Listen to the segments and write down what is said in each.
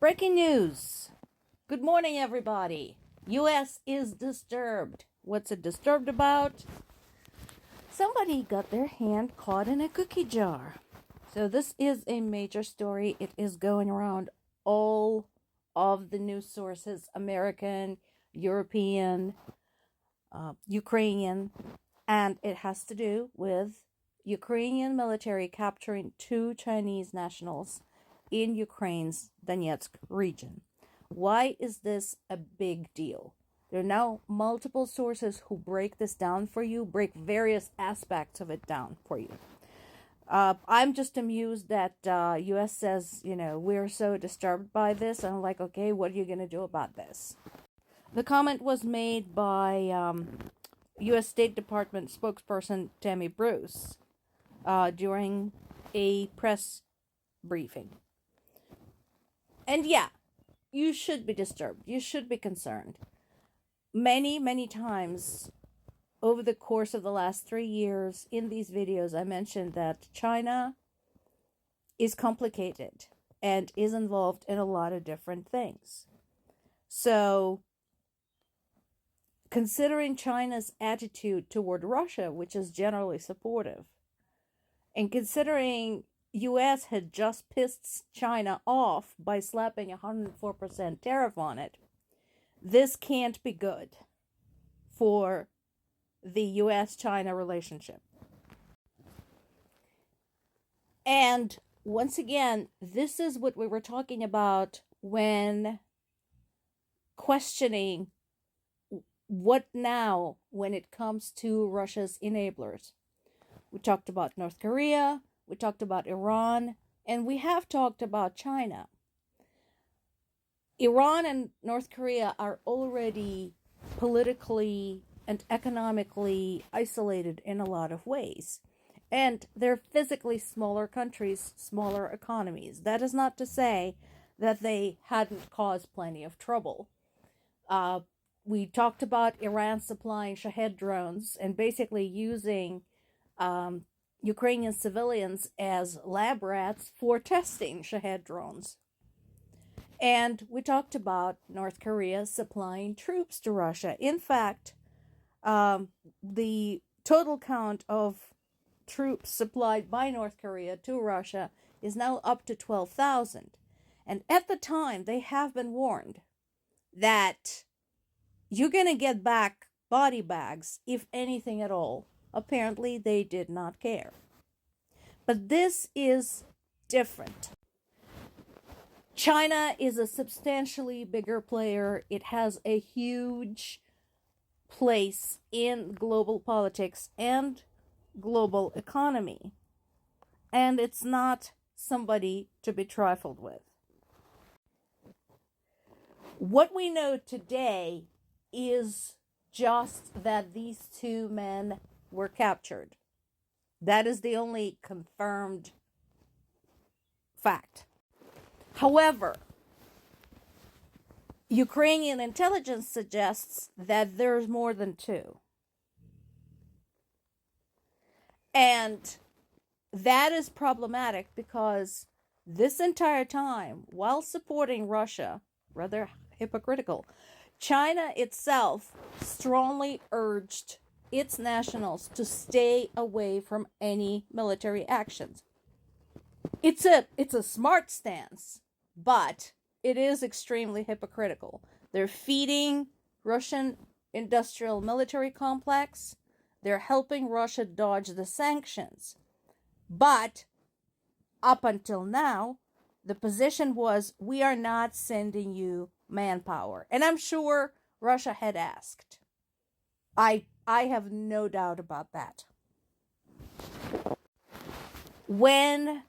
Breaking news. Good morning, everybody. U.S. is disturbed. What's it disturbed about? Somebody got their hand caught in a cookie jar. So this is a major story. It is going around all of the news sources, American, European, Ukrainian, and it has to do with Ukrainian military capturing 2 Chinese nationals in Ukraine's Donetsk region. Why is this a big deal? There are now multiple sources who break this down for you, break various aspects of it down for you. I'm just amused that U.S. says, we're so disturbed by this. And I'm like, okay, what are you going to do about this? The comment was made by U.S. State Department spokesperson Tammy Bruce during a press briefing. And yeah, you should be disturbed. You should be concerned. Many, many times over the course of the last 3 years in these videos, I mentioned that China is complicated and is involved in a lot of different things. So, considering China's attitude toward Russia, which is generally supportive, and considering U.S. had just pissed China off by slapping a 104% tariff on it, this can't be good for the U.S.-China relationship. And once again, this is what we were talking about when questioning what now when it comes to Russia's enablers. We talked about North Korea, we talked about Iran, and we have talked about China. Iran and North Korea are already politically and economically isolated in a lot of ways. And they're physically smaller countries, smaller economies. That is not to say that they hadn't caused plenty of trouble. We talked about Iran supplying Shahed drones and basically using Ukrainian civilians as lab rats for testing Shahed drones. And we talked about North Korea supplying troops to Russia. In fact, the total count of troops supplied by North Korea to Russia is now up to 12,000. And at the time, they have been warned that you're going to get back body bags, if anything at all. Apparently, they did not care. But this is different. China is a substantially bigger player. It has a huge place in global politics and global economy. And it's not somebody to be trifled with. What we know today is just that these 2 men were captured. That is the only confirmed fact. However, Ukrainian intelligence suggests that there's more than 2. And that is problematic because this entire time, while supporting Russia, rather hypocritical, China itself strongly urged its nationals to stay away from any military actions. It's a smart stance, but it is extremely hypocritical. They're feeding Russian industrial military complex. They're helping Russia dodge the sanctions. But up until now, the position was, we are not sending you manpower. And I'm sure Russia had asked. I have no doubt about that. When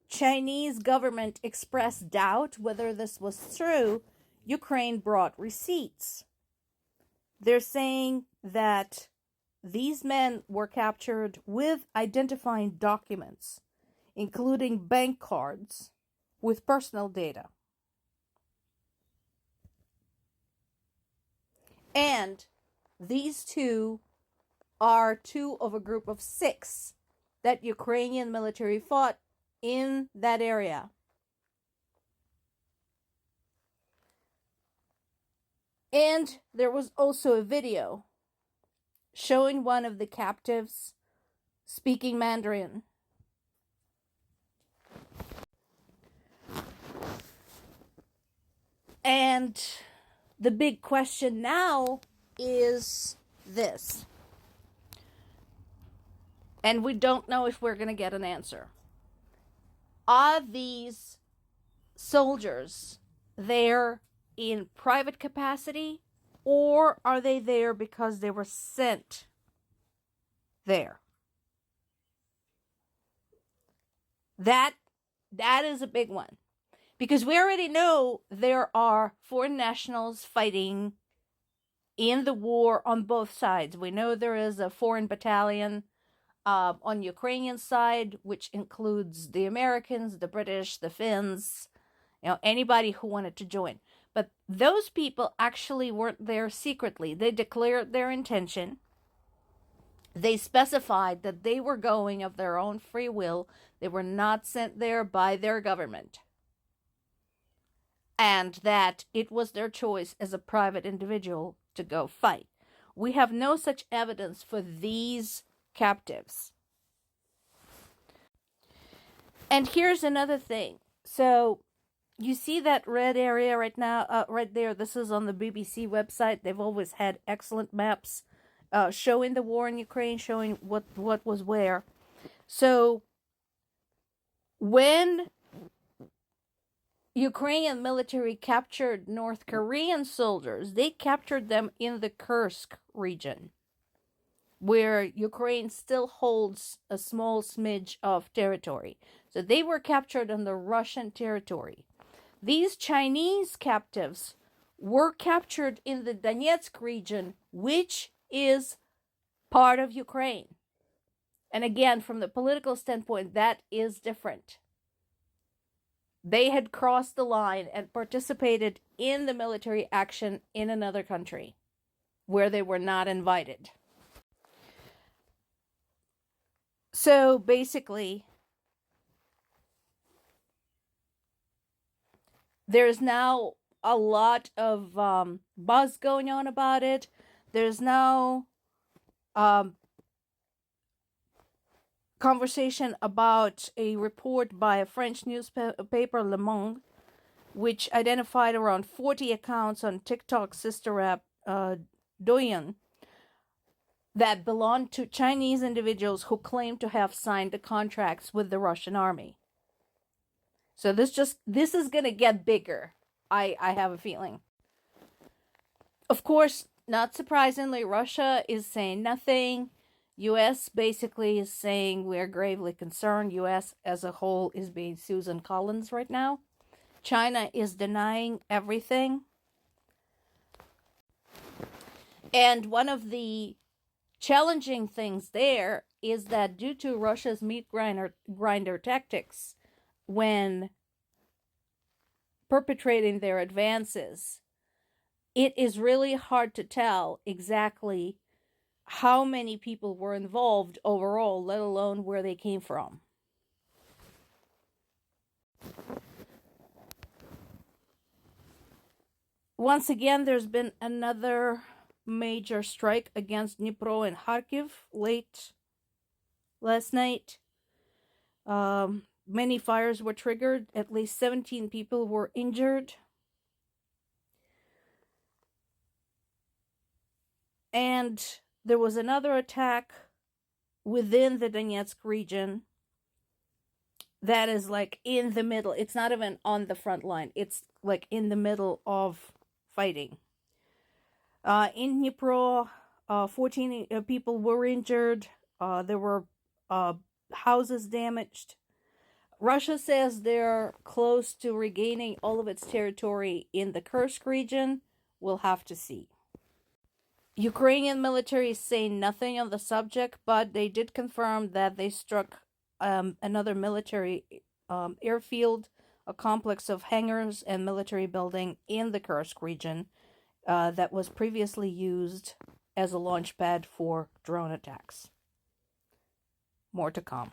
Chinese government expressed doubt whether this was true, Ukraine brought receipts. They're saying that these men were captured with identifying documents, including bank cards with personal data. And these 2 are 2 of a group of 6 that Ukrainian military fought in that area. And there was also a video showing one of the captives speaking Mandarin. And the big question now is this. And we don't know if we're going to get an answer. Are these soldiers there in private capacity, or are they there because they were sent there? That is a big one. Because we already know there are foreign nationals fighting in the war on both sides. We know there is a foreign battalion on Ukrainian side, which includes the Americans, the British, the Finns, anybody who wanted to join. But those people actually weren't there secretly. They declared their intention. They specified that they were going of their own free will. They were not sent there by their government. And that it was their choice as a private individual to go fight. We have no such evidence for these captives. And here's another thing. So you see that red area right now, right there. This is on the BBC website. They've always had excellent maps showing the war in Ukraine, showing what was where. So when Ukrainian military captured North Korean soldiers, they captured them in the Kursk region, where Ukraine still holds a small smidge of territory. So they were captured on the Russian territory. These Chinese captives were captured in the Donetsk region, which is part of Ukraine. And again, from the political standpoint, that is different. They had crossed the line and participated in the military action in another country where they were not invited. So basically, there's now a lot of buzz going on about it. There's now conversation about a report by a French newspaper, Le Monde, which identified around 40 accounts on TikTok sister app Douyin that belonged to Chinese individuals who claimed to have signed the contracts with the Russian army. So this is going to get bigger, I have a feeling. Of course, not surprisingly, Russia is saying nothing. U.S. basically is saying we're gravely concerned. U.S. as a whole is being Susan Collins right now. China is denying everything. And one of the challenging things there is that due to Russia's meat grinder tactics when perpetrating their advances, it is really hard to tell exactly how many people were involved overall, let alone where they came from. Once again, there's been another major strike against Dnipro and Kharkiv late last night. Many fires were triggered. At least 17 people were injured. And there was another attack within the Donetsk region that is like in the middle. It's not even on the front line. It's like in the middle of fighting. In Dnipro, 14 people were injured. There were houses damaged. Russia says they're close to regaining all of its territory in the Kursk region. We'll have to see. Ukrainian military is saying nothing on the subject, but they did confirm that they struck another military airfield, a complex of hangars and military building in the Kursk region that was previously used as a launch pad for drone attacks. More to come.